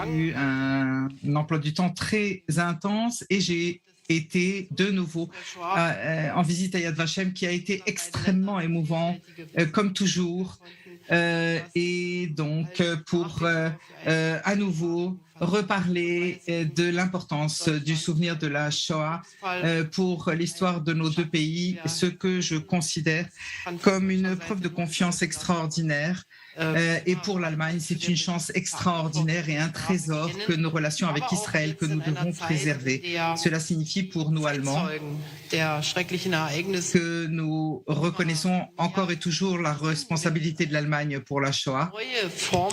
eu un emploi du temps très intense et j'ai été de nouveau en visite à Yad Vashem qui a été extrêmement émouvant, comme toujours. Et donc, pour à nouveau reparler de l'importance du souvenir de la Shoah pour l'histoire de nos deux pays, ce que je considère comme une preuve de confiance extraordinaire. Et pour l'Allemagne, c'est une chance extraordinaire et un trésor que nos relations avec Israël, que nous devons préserver. Cela signifie pour nous Allemands que nous reconnaissons encore et toujours la responsabilité de l'Allemagne pour la Shoah,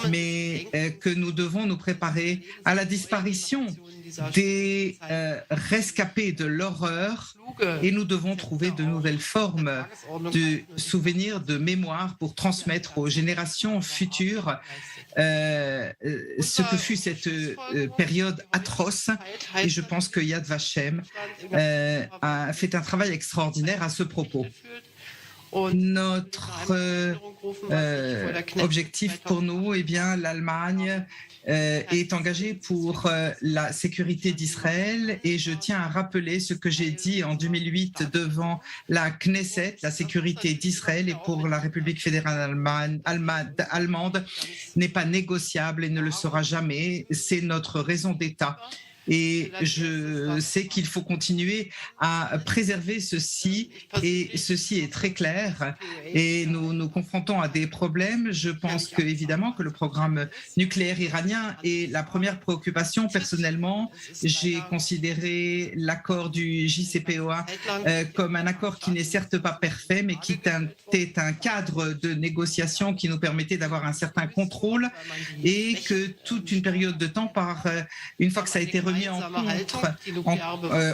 mais que nous devons nous préparer à la disparition des rescapés de l'horreur et nous devons trouver de nouvelles formes de souvenirs, de mémoire pour transmettre aux générations futures ce que fut cette période atroce. Et je pense que Yad Vashem a fait un travail extraordinaire à ce propos. Notre objectif pour nous, eh bien, l'Allemagne est engagée pour la sécurité d'Israël et je tiens à rappeler ce que j'ai dit en 2008 devant la Knesset, la sécurité d'Israël et pour la République fédérale allemande n'est pas négociable et ne le sera jamais. C'est notre raison d'État. Et je sais qu'il faut continuer à préserver ceci, et ceci est très clair. Et nous nous confrontons à des problèmes. Je pense que, évidemment, que le programme nucléaire iranien est la première préoccupation. Personnellement, j'ai considéré l'accord du JCPOA comme un accord qui n'est certes pas parfait, mais qui était un cadre de négociation qui nous permettait d'avoir un certain contrôle et que toute une période de temps, une fois que ça a été remis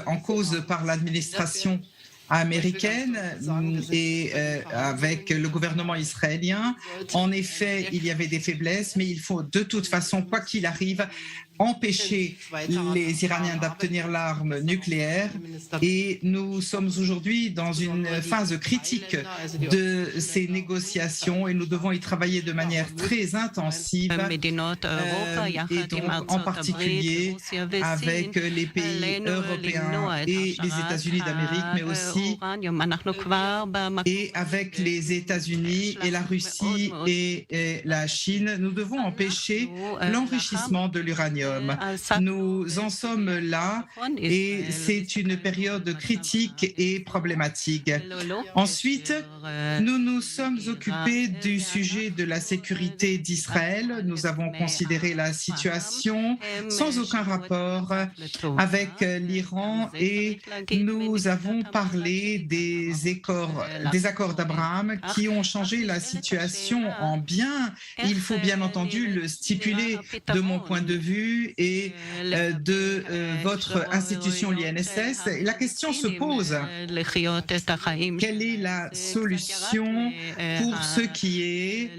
en cause par l'administration américaine et avec le gouvernement israélien. En effet, il y avait des faiblesses, mais il faut de toute façon, quoi qu'il arrive, empêcher les Iraniens d'obtenir l'arme nucléaire et nous sommes aujourd'hui dans une phase critique de ces négociations et nous devons y travailler de manière très intensive et donc en particulier avec les pays européens et les États-Unis d'Amérique, mais aussi et avec les États-Unis et la Russie et la Chine. Nous devons empêcher l'enrichissement de l'uranium. Nous en sommes là et c'est une période critique et problématique. Ensuite, nous nous sommes occupés du sujet de la sécurité d'Israël. Nous avons considéré la situation sans aucun rapport avec l'Iran et nous avons parlé des accords d'Abraham qui ont changé la situation en bien. Il faut bien entendu le stipuler de mon point de vue et de votre institution, l'INSS. La question se pose, quelle est la solution pour ce qui est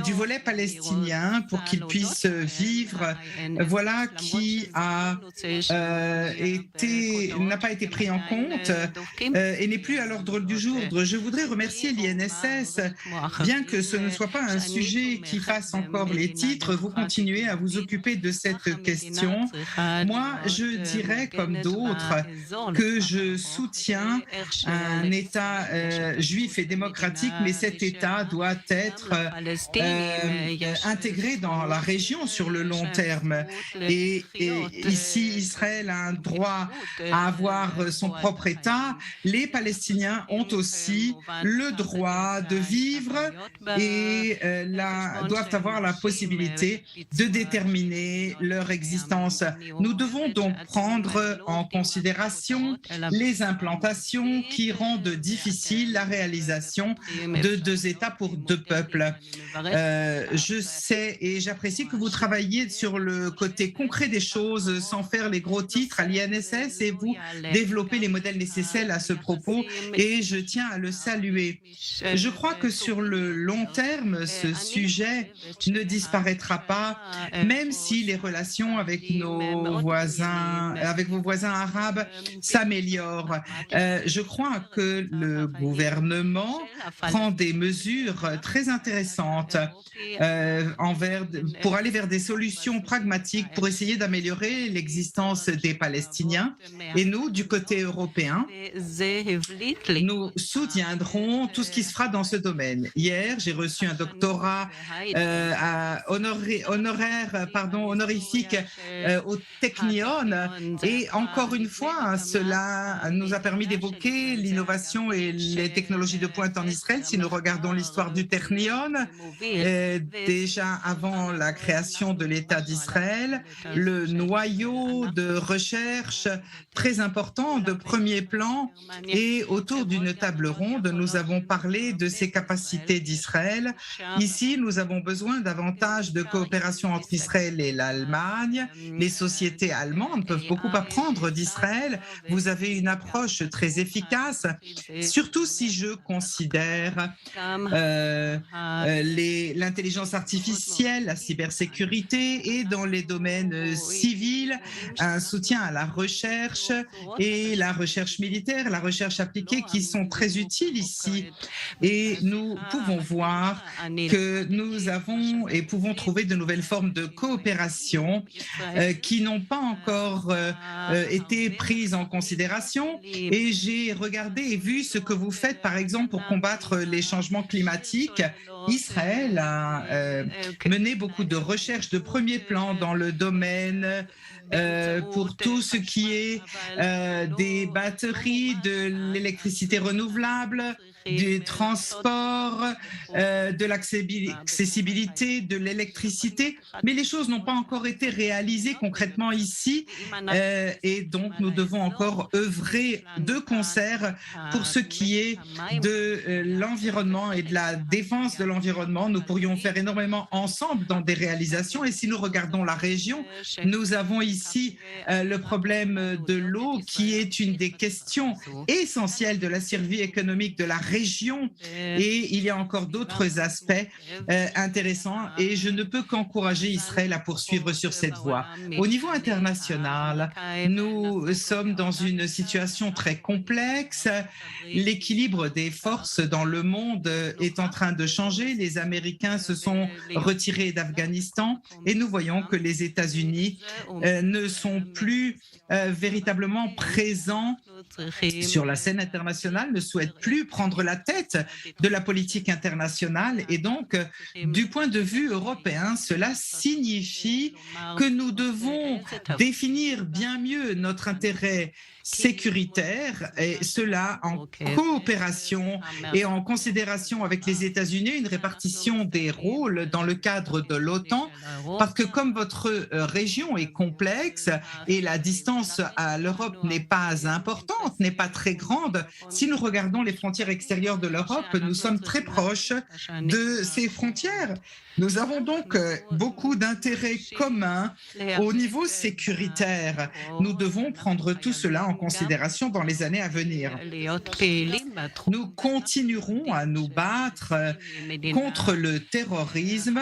du volet palestinien pour qu'ils puissent vivre? Voilà qui n'a pas été pris en compte et n'est plus à l'ordre du jour. Je voudrais remercier l'INSS, bien que ce ne soit pas un sujet qui fasse encore les titres, vous continuez à vous occuper de cette question. Moi, je dirais comme d'autres que je soutiens un État juif et démocratique, mais cet État doit être intégré dans la région sur le long terme. Et ici, Israël a un droit à avoir son propre État. Les Palestiniens ont aussi le droit de vivre et doivent avoir la possibilité de déterminer leur existence. Nous devons donc prendre en considération les implantations qui rendent difficile la réalisation de deux États pour deux peuples. Je sais et j'apprécie que vous travailliez sur le côté concret des choses sans faire les gros titres à l'INSS et vous développé les modèles nécessaires à ce propos et je tiens à le saluer. Je crois que sur le long terme, ce sujet ne disparaîtra pas, même si les relations avec nos voisins, avec vos voisins arabes s'améliorent. Je crois que le gouvernement prend des mesures très intéressantes pour aller vers des solutions pragmatiques pour essayer d'améliorer l'existence des Palestiniens. Et nous, du côté européen, nous soutiendrons tout ce qui se fera dans ce domaine. Hier, j'ai reçu un doctorat honorifique au Technion et encore une fois, cela nous a permis d'évoquer l'innovation et les technologies de pointe en Israël. Si nous regardons l'histoire du Technion, déjà avant la création de l'État d'Israël, le noyau de recherche très important de premier plan et autour d'une table ronde, nous avons parlé de ces capacités d'Israël. Ici, nous avons besoin davantage de coopération entre Israël et l'Allemagne. Les sociétés allemandes peuvent beaucoup apprendre d'Israël. Vous avez une approche très efficace, surtout si je considère l'intelligence artificielle, la cybersécurité et dans les domaines civils, un soutien à la recherche et la recherche militaire, la recherche appliquée qui sont très utiles ici. Et nous pouvons voir que nous avons et pouvons trouver de nouvelles formes de coopération qui n'ont pas encore été prises en considération. Et j'ai regardé et vu ce que vous faites, par exemple, pour combattre les changements climatiques. Israël a mené beaucoup de recherches de premier plan dans le domaine pour tout ce qui est des batteries, de l'électricité renouvelable, du transport, de l'accessibilité, de l'électricité, mais les choses n'ont pas encore été réalisées concrètement ici et donc nous devons encore œuvrer de concert pour ce qui est de l'environnement et de la défense de l'environnement. Nous pourrions faire énormément ensemble dans des réalisations et si nous regardons la région, nous avons ici le problème de l'eau qui est une des questions essentielles de la survie économique de la région et il y a encore d'autres aspects intéressants et je ne peux qu'encourager Israël à poursuivre sur cette voie. Au niveau international, nous sommes dans une situation très complexe. L'équilibre des forces dans le monde est en train de changer. Les Américains se sont retirés d'Afghanistan et nous voyons que les États-Unis ne sont plus véritablement présents sur la scène internationale, ne souhaitent plus prendre la tête de la politique internationale et donc, du point de vue européen, cela signifie que nous devons définir bien mieux notre intérêt sécuritaire et cela en coopération et en considération avec les États-Unis, une répartition des rôles dans le cadre de l'OTAN, parce que comme votre région est complexe et la distance à l'Europe n'est pas importante, n'est pas très grande, si nous regardons les frontières extérieures de l'Europe, nous sommes très proches de ces frontières. Nous avons donc beaucoup d'intérêts communs au niveau sécuritaire. Nous devons prendre tout cela en considération dans les années à venir. Nous continuerons à nous battre contre le terrorisme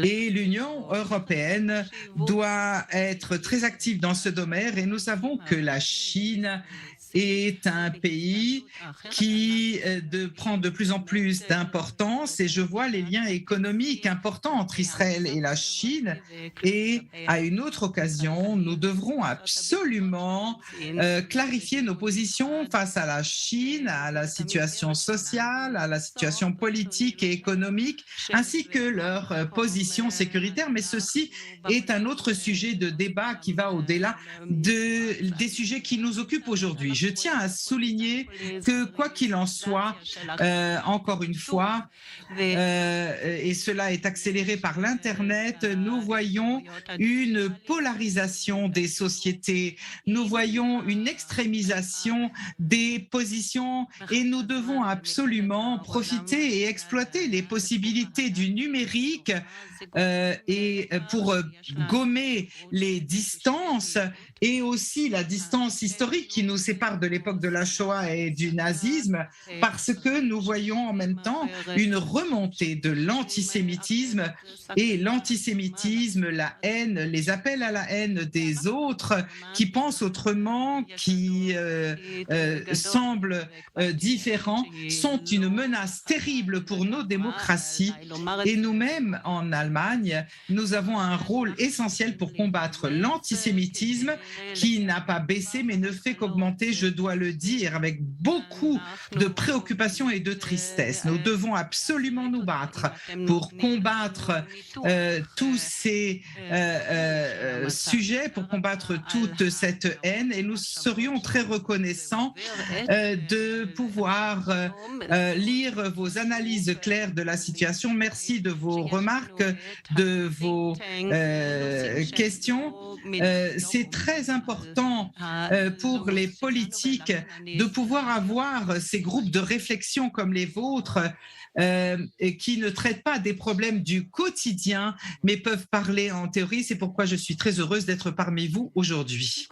et l'Union européenne doit être très active dans ce domaine et nous savons que la Chine est un pays qui prend de plus en plus d'importance et je vois les liens économiques importants entre Israël et la Chine et à une autre occasion, nous devrons absolument clarifier nos positions face à la Chine, à la situation sociale, à la situation politique et économique, ainsi que leur position sécuritaire. Mais ceci est un autre sujet de débat qui va au-delà des sujets qui nous occupent aujourd'hui. Je tiens à souligner que, quoi qu'il en soit, encore une fois, et cela est accéléré par l'Internet, nous voyons une polarisation des sociétés, nous voyons une extrémisation des positions et nous devons absolument profiter et exploiter les possibilités du numérique et pour gommer les distances et aussi la distance historique qui nous sépare de l'époque de la Shoah et du nazisme, parce que nous voyons en même temps une remontée de l'antisémitisme et l'antisémitisme, la haine, les appels à la haine des autres qui pensent autrement, qui semblent différents, sont une menace terrible pour nos démocraties. Et nous-mêmes, en Allemagne, nous avons un rôle essentiel pour combattre l'antisémitisme qui n'a pas baissé mais ne fait qu'augmenter, je dois le dire, avec beaucoup de préoccupation et de tristesse. Nous devons absolument nous battre pour combattre tous ces sujets, pour combattre toute cette haine, et nous serions très reconnaissants de pouvoir lire vos analyses claires de la situation. Merci de vos remarques, de vos questions. C'est très important pour les politiques de pouvoir avoir ces groupes de réflexion comme les vôtres et qui ne traitent pas des problèmes du quotidien, mais peuvent parler en théorie. C'est pourquoi je suis très heureuse d'être parmi vous aujourd'hui.